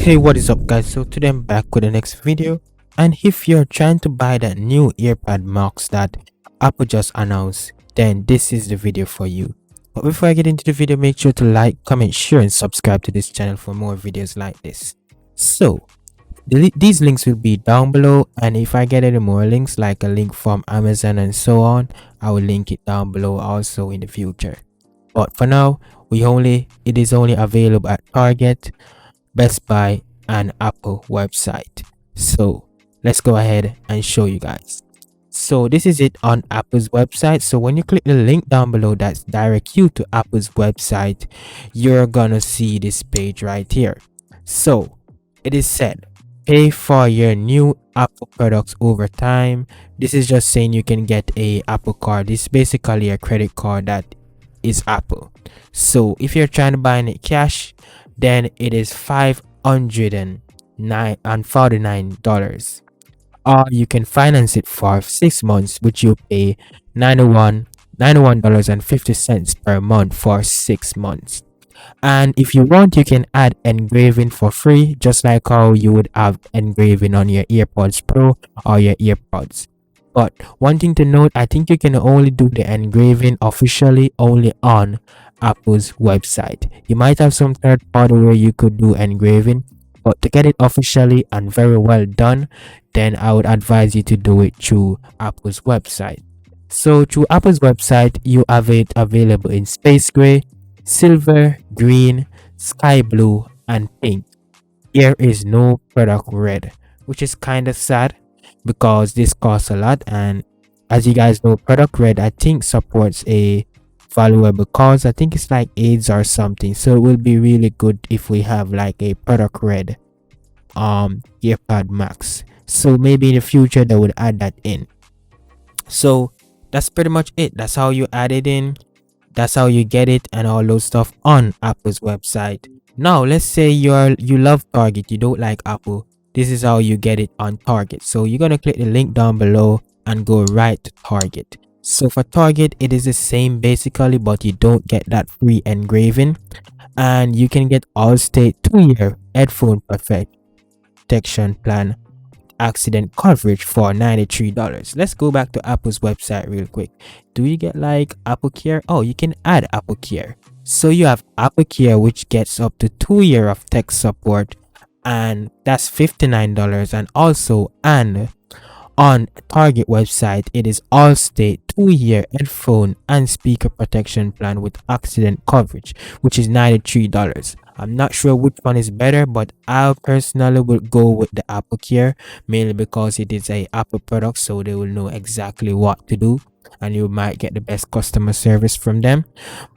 Hey, what is up guys? So today I'm back with the next video, and if you're trying to buy that new AirPod Max that Apple just announced, then this is the video for you. But before I get into the video, make sure to like, comment, share and subscribe to this channel for more videos like this. So these links will be down below, and if I get any more links like a link from Amazon and so on, I will link it down below also in the future. But for now, it is only available at Target, Best Buy and Apple website. So let's go ahead and show you guys. So this is it on Apple's website. So when you click the link down below that's direct you to Apple's website, you're gonna see this page right here. So it is said, pay for your new Apple products over time. This is just saying you can get a Apple card. This is basically a credit card that is Apple. So if you're trying to buy it cash, then it is $549, or you can finance it for 6 months, which you pay $91.50 per month for 6 months. And if you want, you can add engraving for free, just like how you would have engraving on your AirPods Pro or your AirPods. But one thing to note, I think you can only do the engraving officially only on Apple's website. You might have some third party where you could do engraving, but to get it officially and very well done, then I would advise you to do it through Apple's website. So through Apple's website, you have it available in space gray, silver, green, sky blue and pink. There is no product red, which is kind of sad because this costs a lot, and as you guys know, product red I think supports a valuable cause. I think it's like AIDS or something, so it will be really good if we have like a product red AirPod Max. So maybe in the future they would add that in. So that's pretty much it. That's how you add it in, that's how you get it and all those stuff on Apple's website. Now let's say you love Target, you don't like Apple. This is how you get it on Target. So you're gonna click the link down below and go right to Target. So for Target, it is the same basically, but you don't get that free engraving, and you can get Allstate 2-year headphone protection plan accident coverage for $93. Let's go back to Apple's website real quick. Do you get like Apple Care? Oh, you can add Apple Care. So you have Apple Care, which gets up to 2 years of tech support, and that's $59. And also, and on Target website, it is Allstate 2-year headphone and speaker protection plan with accident coverage, which is $93. I'm not sure which one is better, but I personally would go with the Apple Care, mainly because it is a Apple product, so they will know exactly what to do and you might get the best customer service from them.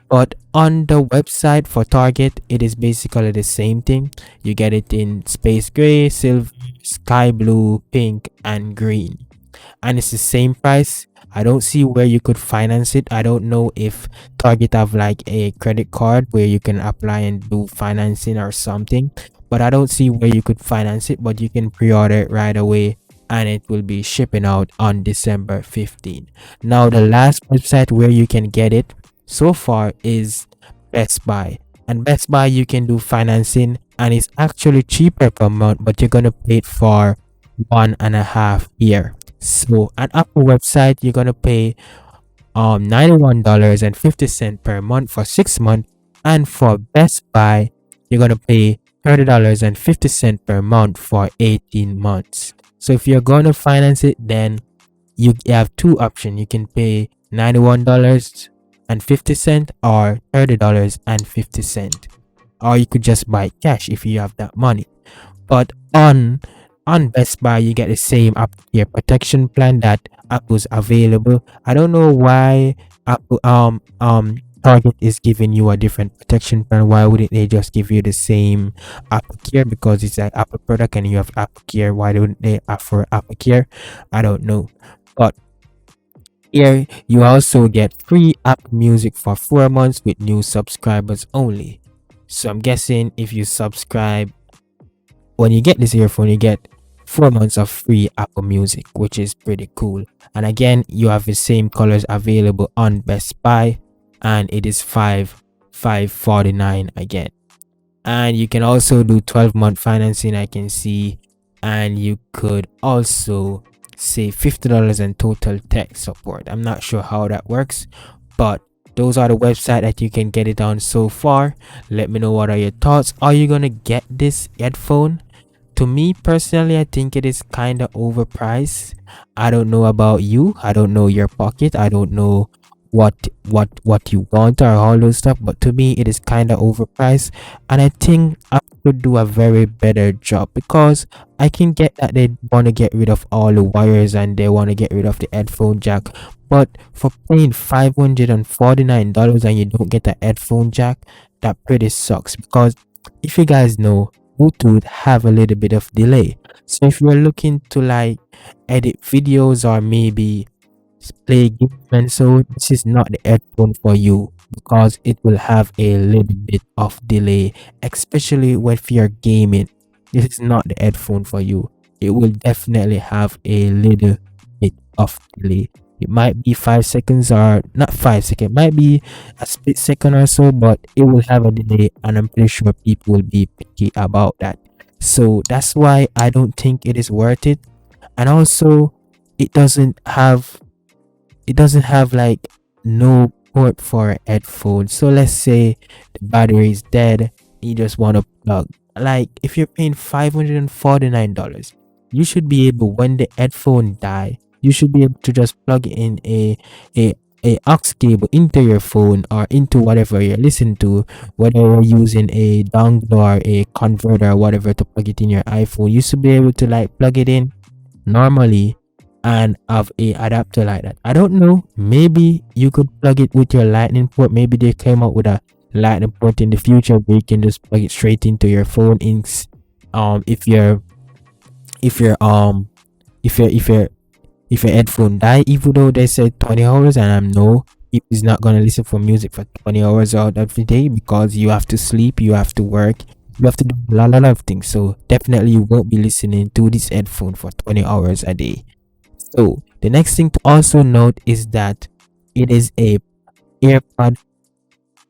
But on the website for Target, it is basically the same thing. You get it in space gray, silver, sky blue, pink and green, and it's the same price. I don't see where you could finance it. I don't know if Target have like a credit card where you can apply and do financing or something, but I don't see where you could finance it. But you can pre-order it right away and it will be shipping out on December 15th. Now the last website where you can get it so far is Best Buy, and Best Buy you can do financing and it's actually cheaper per month, but you're gonna pay it for 1.5 years. So on Apple website, you're gonna pay $91.50 per month for 6 months, and for Best Buy you're gonna pay $30.50 per month for 18 months. So if you're gonna finance it, then you have two options. You can pay $91.50 or $30.50, or you could just buy cash if you have that money. But on Best Buy, you get the same Apple Care protection plan that Apple's available. I don't know why Apple Target is giving you a different protection plan. Why wouldn't they just give you the same Apple Care? Because it's an Apple product and you have Apple Care. Why don't they offer Apple Care? I don't know. But here you also get free Apple Music for 4 months with new subscribers only. So I'm guessing if you subscribe, when you get this earphone, you get 4 months of free Apple Music, which is pretty cool. And again, you have the same colors available on Best Buy, and it is $549 again. And you can also do 12-month financing, I can see. And you could also save $50 in total tech support. I'm not sure how that works, but those are the website that you can get it on so far. Let me know what are your thoughts. Are you gonna get this headphone? To me personally, I think it is kind of overpriced. I don't know about you. I don't know your pocket. I don't know what you want or all those stuff, but to me it is kind of overpriced, and I think I could do a very better job, because I can get that they want to get rid of all the wires and they want to get rid of the headphone jack, but for paying $549 and you don't get a headphone jack, that pretty sucks. Because if you guys know, Bluetooth have a little bit of delay, so if you're looking to like edit videos or maybe play games, and so this is not the headphone for you, because it will have a little bit of delay, especially when you're gaming. This is not the headphone for you. It will definitely have a little bit of delay. It might be 5 seconds, or not 5 seconds, might be a split second or so, but it will have a delay, and I'm pretty sure people will be picky about that. So that's why I don't think it is worth it. And also, it doesn't have like no port for a headphone. So let's say the battery is dead, you just want to plug. Like if you're paying $549, you should be able, when the headphone die, you should be able to just plug in a aux cable into your phone or into whatever you're listening to, whether you're using a dongle or a converter or whatever to plug it in your iPhone. You should be able to like plug it in normally and have a adapter like that. I don't know, maybe you could plug it with your lightning port. Maybe they came out with a lightning port in the future where you can just plug it straight into your phone. In if your if your if your if your if your headphone die, even though they said 20 hours, and I know it is not gonna listen for music for 20 hours out every day, because you have to sleep, you have to work, you have to do a lot of things. So definitely you won't be listening to this headphone for 20 hours a day. So the next thing to also note is that it is a AirPod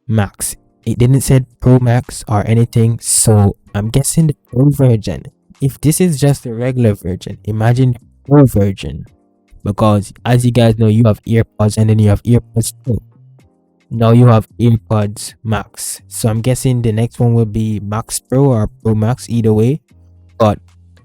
Max. It didn't say Pro Max or anything, so I'm guessing the Pro version. If this is just the regular version, imagine the Pro version, because as you guys know, you have AirPods and then you have AirPods Pro. Now you have AirPods Max, so I'm guessing the next one will be Max Pro or Pro Max, either way, but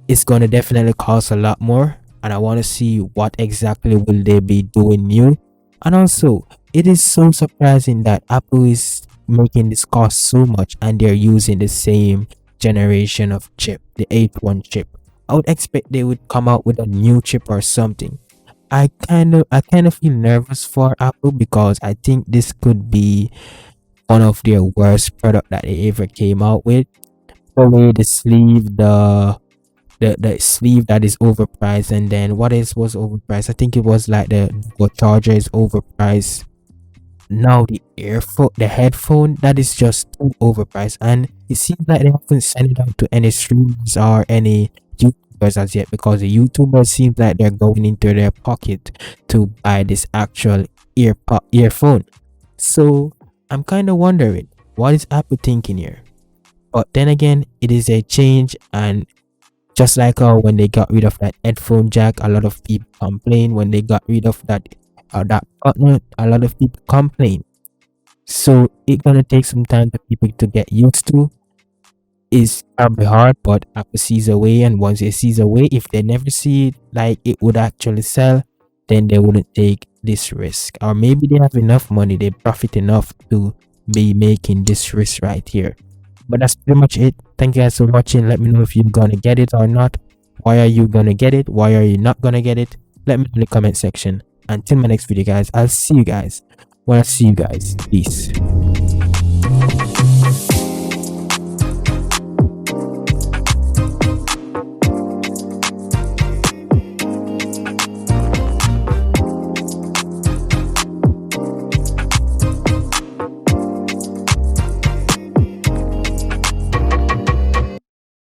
it's gonna definitely cost a lot more, and I want to see what exactly will they be doing new. And also, it is so surprising that Apple is making this cost so much and they're using the same generation of chip, the 8th one chip. I would expect they would come out with a new chip or something. I kind of feel nervous for Apple, because I think this could be one of their worst product that they ever came out with. Probably the sleeve, the sleeve that is overpriced, and then what else was overpriced? I think it was like the charger is overpriced. Now the headphone, that is just too overpriced, and it seems like they haven't sent it out to any streamers or any YouTubers as yet, because the YouTubers seems like they're going into their pocket to buy this actual earphone. So I'm kind of wondering, what is Apple thinking here? But then again, it is a change, and just like when they got rid of that headphone jack, a lot of people complain. When they got rid of that button, a lot of people complain. So it's gonna take some time for people to get used to. It's probably hard, but Apple sees a way, and once they sees a way, if they never see it like it would actually sell, then they wouldn't take this risk. Or maybe they have enough money, they profit enough to be making this risk right here. But that's pretty much it. Thank you guys for watching. Let me know if you're gonna get it or not. Why are you gonna get it? Why are you not gonna get it? Let me know in the comment section. Until my next video, guys, I'll see you guys when I see you guys. Peace.